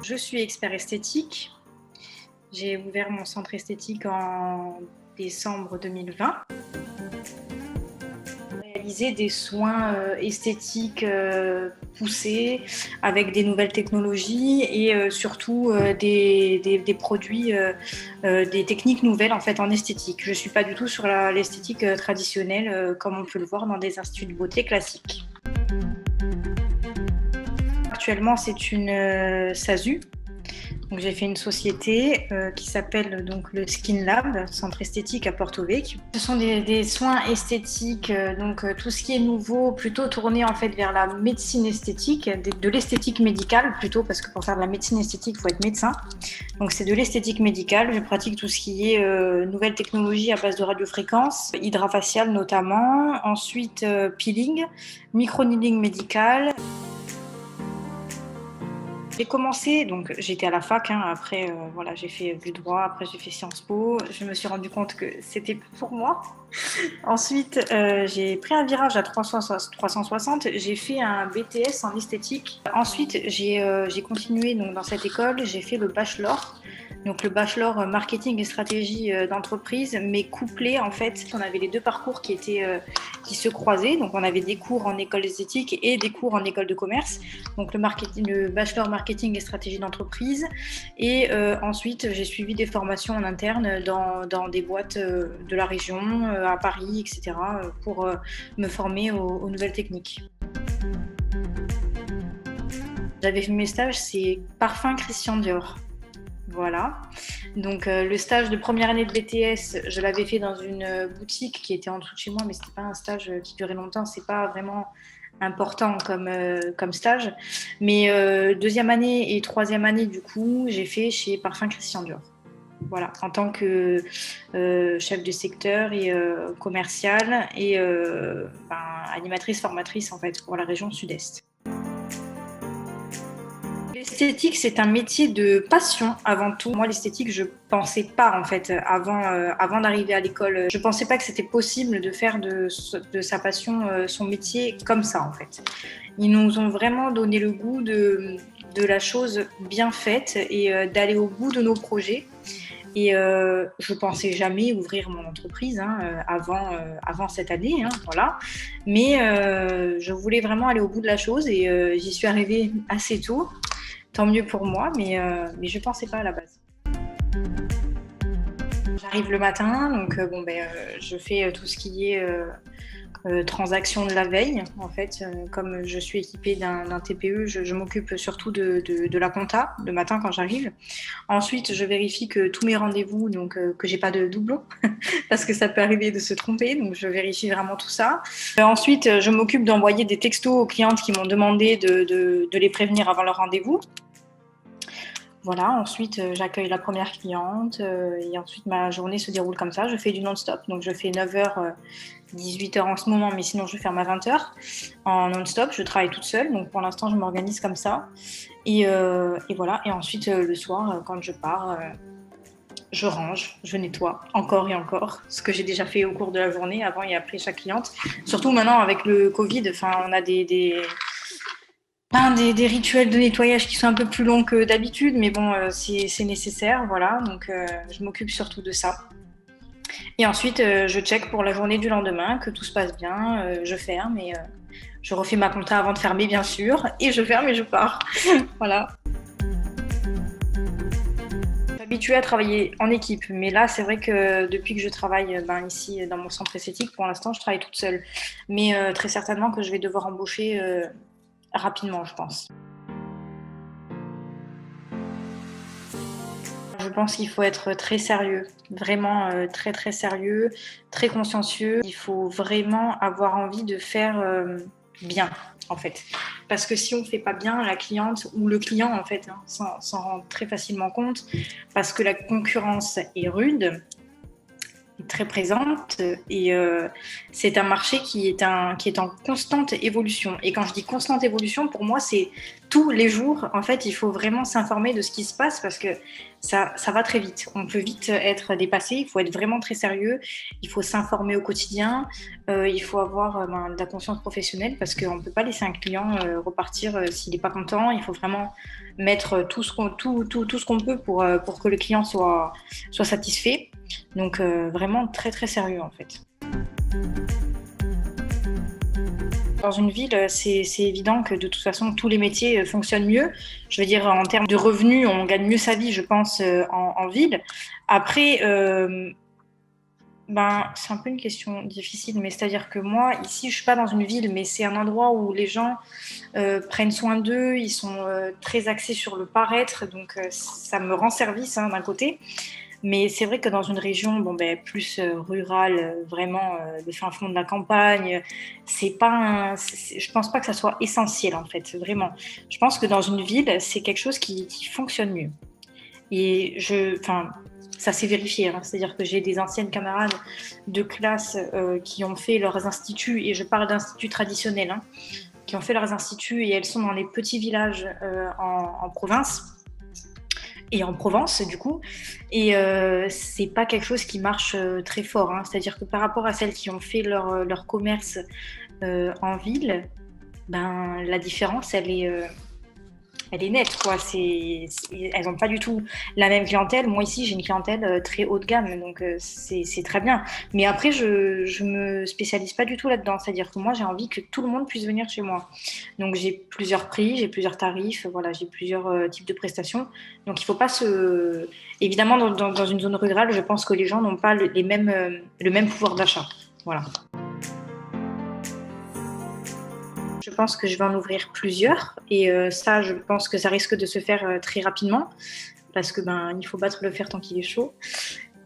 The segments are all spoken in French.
Je suis expert esthétique. J'ai ouvert mon centre esthétique en décembre 2020. Réaliser des soins esthétiques poussés avec des nouvelles technologies et surtout des produits, des techniques nouvelles en fait en esthétique. Je ne suis pas du tout sur l'esthétique traditionnelle comme on peut le voir dans des instituts de beauté classiques. Actuellement, c'est une SASU. Donc, j'ai fait une société qui s'appelle donc le Skin Lab, centre esthétique à Porto-Vecchio. Ce sont des soins esthétiques, donc tout ce qui est nouveau, plutôt tourné en fait vers la médecine esthétique, de l'esthétique médicale plutôt, parce que pour faire de la médecine esthétique, il faut être médecin. Donc c'est de l'esthétique médicale. Je pratique tout ce qui est nouvelles technologies à base de radiofréquence, hydrafacial notamment. Ensuite peeling, micro-needling médical. J'ai commencé, donc j'étais à la fac, après voilà, j'ai fait du droit, après j'ai fait Sciences Po, je me suis rendu compte que c'était pas pour moi. Ensuite, j'ai pris un virage à 360, j'ai fait un BTS en esthétique. Ensuite, j'ai continué donc, dans cette école, j'ai fait le bachelor. Donc le bachelor marketing et stratégie d'entreprise, mais couplé en fait, on avait les deux parcours qui se croisaient. Donc on avait des cours en école esthétique et des cours en école de commerce. Donc le bachelor marketing et stratégie d'entreprise. Et ensuite j'ai suivi des formations en interne dans des boîtes de la région, à Paris, etc. Pour me former aux nouvelles techniques. J'avais fait mes stages, c'est Parfum Christian Dior. Voilà. Donc le stage de première année de BTS, je l'avais fait dans une boutique qui était en dessous de chez moi, mais c'était pas un stage qui durait longtemps. C'est pas vraiment important comme stage. Mais deuxième année et troisième année, du coup, j'ai fait chez Parfum Christian Dior. Voilà, en tant que chef de secteur et commerciale et animatrice formatrice en fait pour la région Sud-Est. L'esthétique, c'est un métier de passion avant tout. Moi, l'esthétique, je pensais pas en fait avant d'arriver à l'école. Je pensais pas que c'était possible de faire de sa passion son métier comme ça en fait. Ils nous ont vraiment donné le goût de la chose bien faite et d'aller au bout de nos projets. Et je pensais jamais ouvrir mon entreprise avant cette année, voilà. Mais je voulais vraiment aller au bout de la chose et j'y suis arrivée assez tôt. Tant mieux pour moi, mais je ne pensais pas à la base. J'arrive le matin, donc je fais tout ce qui est transaction de la veille. En fait, comme je suis équipée d'un TPE, je m'occupe surtout de la compta le matin quand j'arrive. Ensuite, je vérifie que tous mes rendez-vous, donc que j'ai pas de doublons, parce que ça peut arriver de se tromper, donc je vérifie vraiment tout ça. Ensuite, je m'occupe d'envoyer des textos aux clientes qui m'ont demandé de les prévenir avant leur rendez-vous. Voilà, ensuite j'accueille la première cliente et ensuite ma journée se déroule comme ça. Je fais du non-stop, donc je fais 9h, 18h en ce moment, mais sinon je ferme à 20h en non-stop. Je travaille toute seule, donc pour l'instant je m'organise comme ça. Et voilà, et ensuite le soir, quand je pars, je range, je nettoie encore et encore, ce que j'ai déjà fait au cours de la journée, avant et après chaque cliente. Surtout maintenant avec le Covid, on a des rituels de nettoyage qui sont un peu plus longs que d'habitude, mais bon, c'est nécessaire, voilà. Donc, je m'occupe surtout de ça. Et ensuite, je check pour la journée du lendemain, que tout se passe bien, je ferme et je refais ma compta avant de fermer, bien sûr, et je ferme et je pars. Voilà. Je suis habituée à travailler en équipe, mais là, c'est vrai que depuis que je travaille ici dans mon centre esthétique, pour l'instant, je travaille toute seule. Mais très certainement que je vais devoir embaucher rapidement, je pense. Je pense qu'il faut être très sérieux, vraiment très très sérieux, très consciencieux. Il faut vraiment avoir envie de faire bien, en fait. Parce que si on ne fait pas bien, la cliente ou le client, en fait, s'en rend très facilement compte, parce que la concurrence est rude. très présente et c'est un marché qui est en constante évolution. Et quand je dis constante évolution, pour moi, c'est tous les jours. En fait, il faut vraiment s'informer de ce qui se passe parce que ça va très vite. On peut vite être dépassé. Il faut être vraiment très sérieux. Il faut s'informer au quotidien. Il faut avoir de la conscience professionnelle parce qu'on ne peut pas laisser un client repartir s'il n'est pas content. Il faut vraiment mettre tout ce qu'on peut pour que le client soit satisfait. Donc vraiment très très sérieux en fait. Dans une ville, c'est évident que de toute façon, tous les métiers fonctionnent mieux. Je veux dire, en termes de revenus, on gagne mieux sa vie, je pense, en ville. Après, c'est un peu une question difficile, mais c'est-à-dire que moi, ici, je suis pas dans une ville, mais c'est un endroit où les gens prennent soin d'eux, ils sont très axés sur le paraître, donc ça me rend service d'un côté. Mais c'est vrai que dans une région plus rurale, vraiment le fin fond de la campagne, je pense pas que ça soit essentiel en fait, vraiment. Je pense que dans une ville, c'est quelque chose qui fonctionne mieux. Et ça s'est vérifié, c'est-à-dire que j'ai des anciennes camarades de classe qui ont fait leurs instituts, et je parle d'instituts traditionnels, qui ont fait leurs instituts et elles sont dans les petits villages en province. Et en Provence, du coup. Et c'est pas quelque chose qui marche très fort. C'est-à-dire que par rapport à celles qui ont fait leur commerce en ville, la différence, elle est nette, quoi. Elles n'ont pas du tout la même clientèle. Moi, ici, j'ai une clientèle très haut de gamme, donc c'est très bien. Mais après, je me spécialise pas du tout là-dedans. C'est-à-dire que moi, j'ai envie que tout le monde puisse venir chez moi. Donc, j'ai plusieurs prix, j'ai plusieurs tarifs, voilà, j'ai plusieurs types de prestations. Donc, il faut pas se... Évidemment, dans une zone rurale, je pense que les gens n'ont pas le même pouvoir d'achat. Voilà. Je pense que je vais en ouvrir plusieurs et ça, je pense que ça risque de se faire très rapidement parce que il faut battre le fer tant qu'il est chaud.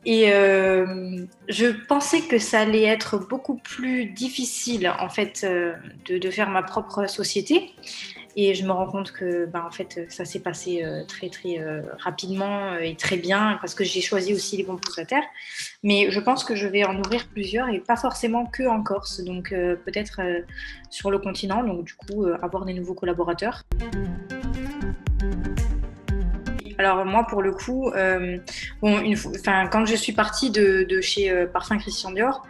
Et je pensais que ça allait être beaucoup plus difficile en fait de faire ma propre société. Et je me rends compte que en fait, ça s'est passé très très rapidement et très bien parce que j'ai choisi aussi les bons prestataires. Mais je pense que je vais en ouvrir plusieurs et pas forcément que en Corse, donc peut-être sur le continent, donc du coup avoir des nouveaux collaborateurs. Alors moi, pour le coup, quand je suis partie de chez Parfum Christian Dior,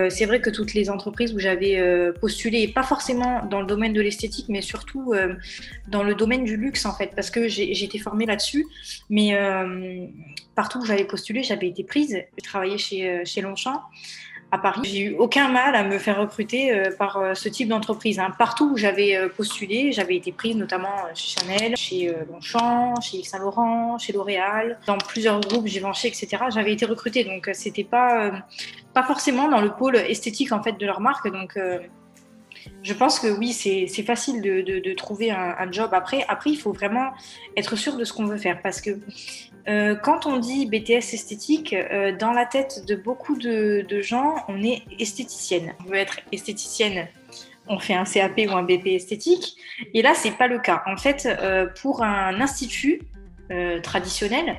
c'est vrai que toutes les entreprises où j'avais postulé, et pas forcément dans le domaine de l'esthétique, mais surtout dans le domaine du luxe en fait, parce que j'ai été formée là-dessus, mais partout où j'avais postulé, j'avais été prise. J'ai travaillé chez Longchamp à Paris. J'ai eu aucun mal à me faire recruter par ce type d'entreprise. Partout où j'avais postulé, j'avais été prise, notamment chez Chanel, chez Longchamp, chez Yves Saint Laurent, chez L'Oréal, dans plusieurs groupes, Givenchy, etc. J'avais été recrutée, donc c'était pas forcément dans le pôle esthétique en fait de leur marque. Donc je pense que oui, c'est facile de trouver un job après. Après, il faut vraiment être sûr de ce qu'on veut faire parce que quand on dit BTS esthétique, dans la tête de beaucoup de gens, on est esthéticienne. On veut être esthéticienne, on fait un CAP ou un BP esthétique. Et là, c'est pas le cas. En fait, pour un institut traditionnel,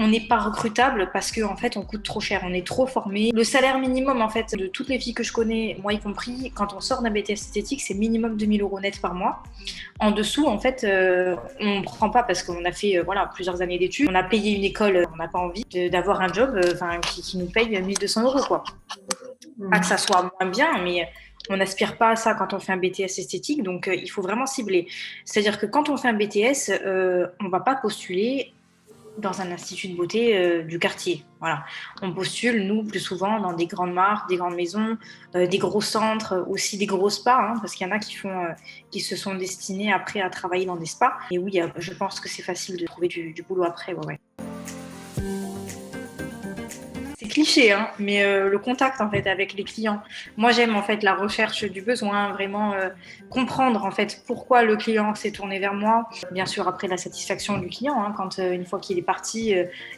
on n'est pas recrutable parce qu'en fait, on coûte trop cher, on est trop formé. Le salaire minimum, en fait, de toutes les filles que je connais, moi y compris, quand on sort d'un BTS esthétique, c'est minimum 2 000 € net par mois. En dessous, en fait, on ne prend pas parce qu'on a fait plusieurs années d'études. On a payé une école, on n'a pas envie d'avoir un job qui nous paye 1 200 € quoi. Pas que ça soit moins bien, mais on n'aspire pas à ça quand on fait un BTS esthétique, donc il faut vraiment cibler. C'est-à-dire que quand on fait un BTS, on ne va pas postuler dans un institut de beauté du quartier. Voilà. On postule, nous, plus souvent, dans des grandes marques, des grandes maisons, des gros centres, aussi des gros spas, parce qu'il y en a qui se sont destinés après à travailler dans des spas. Et oui, je pense que c'est facile de trouver du boulot après. Ouais. C'est cliché, mais le contact en fait avec les clients. Moi, j'aime en fait la recherche du besoin, vraiment comprendre en fait pourquoi le client s'est tourné vers moi. Bien sûr, après la satisfaction du client, quand une fois qu'il est parti,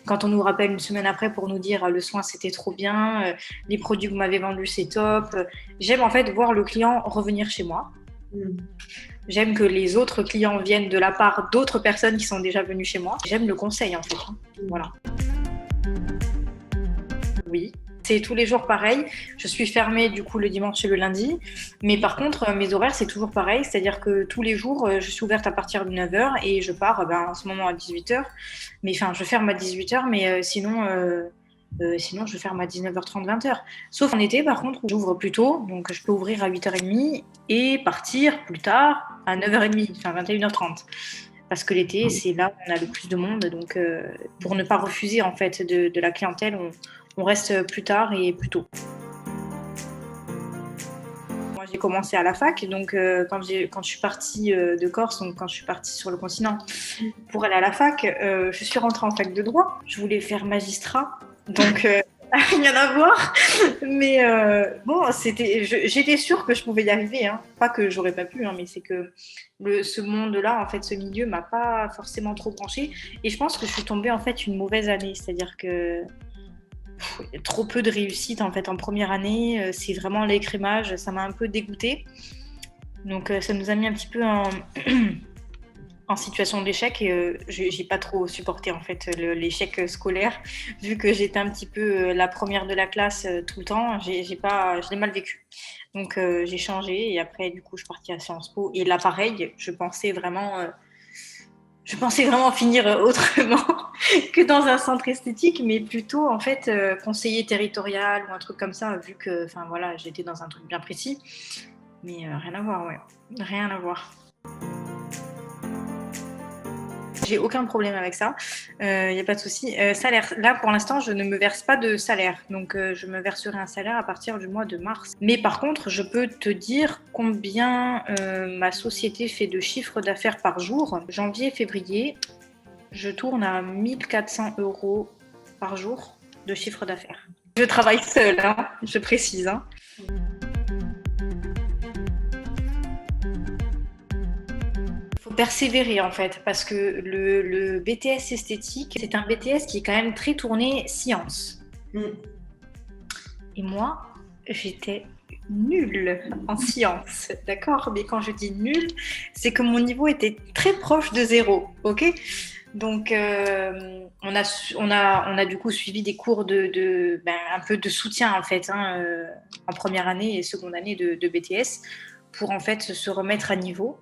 quand on nous rappelle une semaine après pour nous dire le soin c'était trop bien, les produits que vous m'avez vendus c'est top. J'aime en fait voir le client revenir chez moi. J'aime que les autres clients viennent de la part d'autres personnes qui sont déjà venues chez moi. J'aime le conseil en fait. Voilà. Oui, C'est tous les jours pareil. Je suis fermée du coup le dimanche et le lundi. Mais par contre, mes horaires, c'est toujours pareil. C'est-à-dire que tous les jours, je suis ouverte à partir de 9h et je pars en ce moment à 18h. Mais enfin, je ferme à 18h, mais sinon, je ferme à 19h30, 20h. Sauf en été, par contre, où j'ouvre plus tôt. Donc, je peux ouvrir à 8h30 et partir plus tard à 9h30, enfin 21h30. Parce que l'été, c'est là où on a le plus de monde. Donc, pour ne pas refuser en fait de la clientèle, on reste plus tard et plus tôt. Moi, j'ai commencé à la fac, donc quand je suis partie de Corse, donc quand je suis partie sur le continent pour aller à la fac, je suis rentrée en fac de droit. Je voulais faire magistrat, donc rien à voir. Mais bon, j'étais sûre que je pouvais y arriver, hein. Pas que j'aurais pas pu, hein, mais c'est que ce monde-là, en fait, ce milieu m'a pas forcément trop branchée. Et je pense que je suis tombée en fait une mauvaise année, c'est-à-dire que trop peu de réussite en fait en première année, c'est vraiment l'écrémage, ça m'a un peu dégoûtée. Donc ça nous a mis un petit peu en situation d'échec et j'ai pas trop supporté en fait l'échec scolaire vu que j'étais un petit peu la première de la classe tout le temps, je l'ai mal vécu. Donc j'ai changé et après du coup je suis partie à Sciences Po et là pareil, je pensais vraiment finir autrement que dans un centre esthétique, mais plutôt en fait conseiller territorial ou un truc comme ça, vu que voilà, j'étais dans un truc bien précis. Mais rien à voir, ouais. Rien à voir. J'ai aucun problème avec ça, y a pas de souci. Salaire, là pour l'instant je ne me verse pas de salaire, donc je me verserai un salaire à partir du mois de mars. Mais par contre je peux te dire combien ma société fait de chiffre d'affaires par jour. Janvier, février, je tourne à 1400 € par jour de chiffre d'affaires. Je travaille seule, hein, je précise, hein. Persévérer en fait, parce que le BTS esthétique, c'est un BTS qui est quand même très tourné science. Et moi, j'étais nulle en sciences, d'accord? Mais quand je dis nulle, c'est que mon niveau était très proche de zéro, ok? Donc, on a du coup suivi des cours un peu de soutien en fait, hein, en première année et seconde année de BTS pour en fait se remettre à niveau.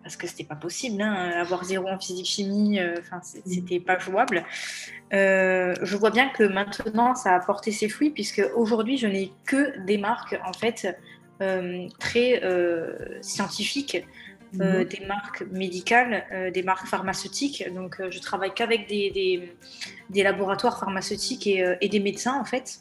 Parce que c'était pas possible, hein, avoir 0 en physique-chimie, c'était pas jouable. Je vois bien que maintenant, ça a porté ses fruits, puisque aujourd'hui, je n'ai que des marques en fait très scientifiques, des marques médicales, des marques pharmaceutiques. Donc, je travaille qu'avec des laboratoires pharmaceutiques et des médecins en fait.